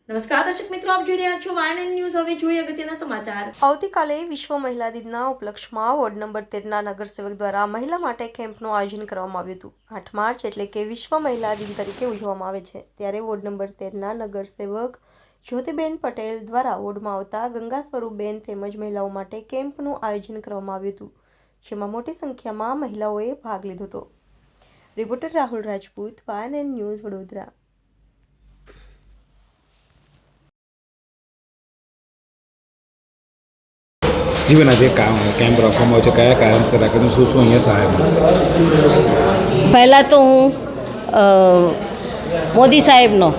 નમસ્કાર દર્શક મિત્રો, આપ જોઈ રહ્યા છો વાયએનએન ન્યૂઝ। હવે જોઈએ અગત્યના સમાચાર। આવતીકાલે વિશ્વ મહિલા દિનના ઉપલક્ષમાં વોર્ડ નંબર 13ના નગરસેવક દ્વારા મહિલા માટે કેમ્પનું આયોજન કરવામાં આવ્યું હતું। 8 માર્ચ એટલે કે વિશ્વ મહિલા દિન તરીકે ઉજવવામાં આવે છે, ત્યારે વોર્ડ નંબર 13ના નગરસેવક જ્યોતિબેન પટેલ દ્વારા વોર્ડમાં આવતા ગંગા સ્વરૂપબેન તેમજ મહિલાઓ માટે કેમ્પનું આયોજન કરવામાં આવ્યું હતું, જેમાં મોટી સંખ્યામાં મહિલાઓએ ભાગ લીધો હતો। Reporter Rahul Rajput, YNN news, Vadodara. જીવન આજે કેમ્પ રાખવામાં આવ્યો છે, કયા કારણસર રાખવાનું, શું શું અહીંયા સહાય મળશે? પહેલાં તો હું મોદી સાહેબનો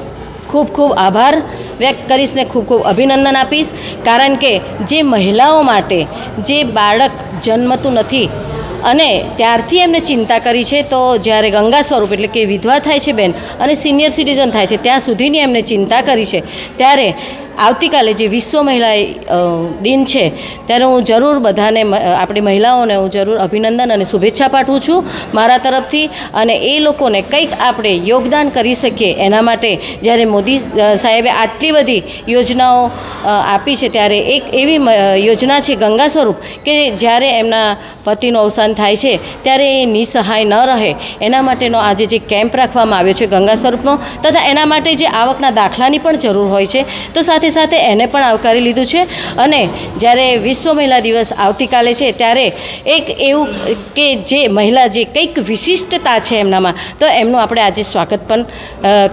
ખૂબ ખૂબ આભાર વ્યક્ત કરીશ ને ખૂબ ખૂબ અભિનંદન આપીશ, કારણ કે જે મહિલાઓ માટે જે બાળક જન્મતું નથી અને ત્યારથી એમને ચિંતા કરી છે, તો જ્યારે ગંગા સ્વરૂપ એટલે કે વિધવા થાય છે બેન અને સિનિયર સિટીઝન થાય છે ત્યાં સુધીની એમને ચિંતા કરી છે, ત્યારે આવતીકાલે જે વિશ્વ મહિલા દિન છે ત્યારે હું જરૂર બધાને, આપણી મહિલાઓને હું જરૂર અભિનંદન અને શુભેચ્છા પાઠવું છું મારા તરફથી, અને એ લોકોને કંઈક આપણે યોગદાન કરી શકીએ એના માટે જ્યારે મોદી સાહેબે આટલી બધી યોજનાઓ આપી છે, ત્યારે એક એવી યોજના છે ગંગા સ્વરૂપ કે જ્યારે એમના પતિનું અવસાન થાય છે ત્યારે એ નિસહાય ન રહે એના માટેનો આજે જે કેમ્પ રાખવામાં આવ્યો છે ગંગા સ્વરૂપનો, તથા એના માટે જે આવકના દાખલાની પણ જરૂર હોય છે, તો સાથે સાથે એને પણ આવકારી લીધું છે। અને જ્યારે વિશ્વ મહિલા દિવસ આવતીકાલે છે ત્યારે એક એવું કે જે મહિલા જે કંઈક વિશિષ્ટતા છે એમનામાં, તો એમનું આપણે આજે સ્વાગત પણ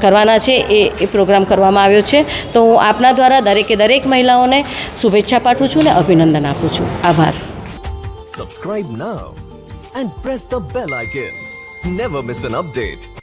કરવાના છે, એ પ્રોગ્રામ કરવામાં આવ્યો છે। તો હું આપના દ્વારા દરેક મહિલાઓને શુભેચ્છા પાઠવું છું ને અભિનંદન આપું છું। આભાર। Subscribe now and press the bell icon. Never miss an update.